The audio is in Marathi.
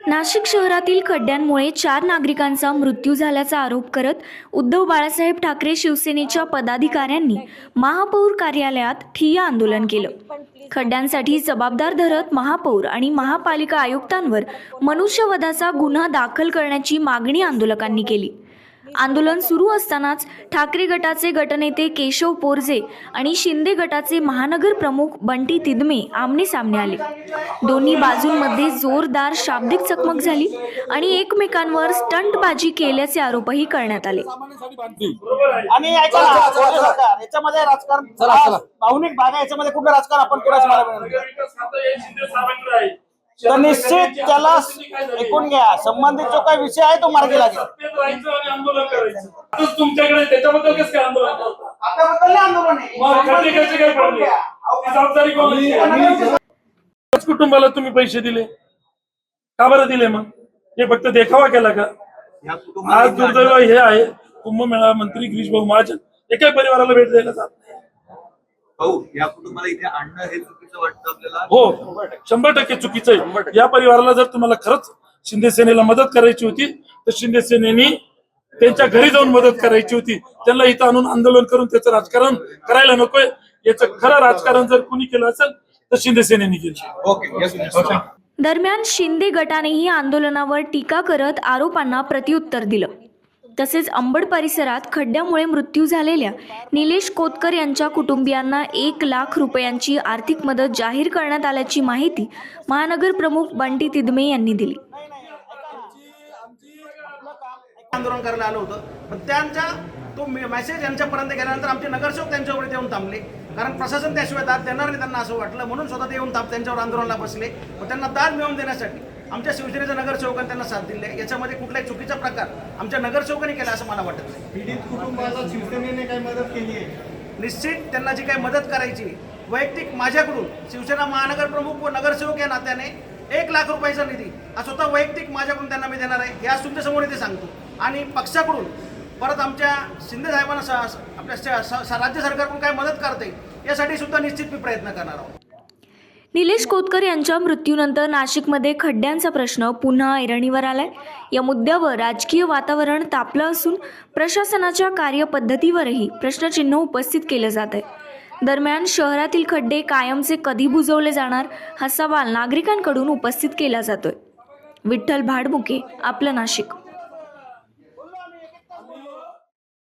नाशिक शहरातील खड्ड्यांमुळे 4 नागरिकांचा मृत्यू झाल्याचा आरोप करत उद्धव बाळासाहेब ठाकरे शिवसेनेच्या पदाधिकाऱ्यांनी महापौर कार्यालयात ठिय्या आंदोलन केलं। खड्ड्यांसाठी जबाबदार धरत महापौर आणि महापालिका आयुक्तांवर मनुष्यवधाचा गुन्हा दाखल करण्याची मागणी आंदोलकांनी केली। आंदोलन सुरू असतानाच ठाकरे गटाचे गटनेते केशव पोरजे आणि शिंदे गटाचे महानगर प्रमुख बंटी तिदमे आमने सामने आले। दोन्ही बाजूंमध्ये जोरदार शाब्दिक चकमक झाली आणि एकमेकांवर स्टंटबाजी केल्याचे आरोपही करण्यात आले। आणि याच्यामध्ये राजकारण भावनिक भाग आहे, याच्यामध्ये कुठलं राजकारण आपण तर निश्चित त्याला ऐकून घ्या। संबंधित जो काही विषय आहे तो मार्गी लागेल। तुमच्याकडे त्याच्याबद्दल कसं काय आंदोलन करता? आंदोलन कुटुंबाला तुम्ही पैसे दिले का बरं दिले? मग हे फक्त देखावा केला का? आज दुर्दैव हे आहे, कुंभमेळा मंत्री गिरीश भाऊ महाजन एका परिवाराला भेट द्यायला जात नाही। या कुटुंबाला इथे आणणं हे चुकीचं वाटतं आपल्याला? हो, 100% चुकीचं आहे। या परिवाराला जर तुम्हाला खरंच शिंदे सेनेला मदत करायची होती तर शिंदे सेनेनी त्यांच्या घरी जाऊन मदत करायची होती। त्यांना इथं आणून आंदोलन करून त्याचं राजकारण करायला नकोय। याचं खरं राजकारण जर कुणी केलं असेल तर शिंदे सेनेने केलं। दरम्यान शिंदे गटानेही आंदोलनावर टीका करत आरोपांना प्रत्युत्तर दिलं। तसेच अंबड परिसरात खड्ड्यामुळे मृत्यू झालेल्या निलेश कोतकर यांच्या कुटुंबियांना 1 लाख रुपयांची आर्थिक मदत जाहीर करण्यात आल्याची माहिती महानगर प्रमुख बंटी तिदमे यांनी दिली। आंदोलन करायला आलं होतं, पण त्यांचा तो मेसेज यांच्यापर्यंत गेल्यानंतर आमचे नगरसेवक त्यांच्यावर येऊन थांबले, कारण प्रशासन त्याशिवाय दाद देणार नाही त्यांना असं वाटलं, म्हणून स्वतः ते येऊन त्यांच्यावर आंदोलनाला बसले व त्यांना दाद मिळवून देण्यासाठी आमच्या शिवसेनेच्या नगरसेवकांनी त्यांना साथ दिली। याच्यामध्ये कुठलाही चुकीचा प्रकार आमच्या नगरसेवकांनी केला असं मला वाटत नाही। पीडित कुटुंबाला शिवसेनेने काय मदत केली आहे? निश्चित त्यांना जी काही मदत करायची वैयक्तिक माझ्याकडून शिवसेना महानगर प्रमुख व नगरसेवक या नात्याने 1 लाख रुपयाचा निधी हा स्वतः वैयक्तिक माझ्याकडून त्यांना मी देणार आहे, हे आज तुमच्या समोर इथे सांगतो। आणि पक्षाकडून परत आमच्या शिंदे साहेबांना आपल्या राज्य सरकारकडून काय मदत करता येईल यासाठी सुद्धा निश्चित मी प्रयत्न करणार आहोत। निलेश कोतकर यांच्या मृत्यूनंतर नाशिकमध्ये खड्ड्यांचा प्रश्न पुन्हा ऐरणीवर आलाय। या मुद्द्यावर राजकीय वातावरण तापलं असून प्रशासनाच्या कार्यपद्धतीवरही प्रश्नचिन्ह उपस्थित केलं जात आहे। दरम्यान शहरातील खड्डे कायमचे कधी बुजवले जाणार हा सवाल नागरिकांकडून उपस्थित केला जातोय। विठ्ठल भाडमुके, आपलं नाशिक।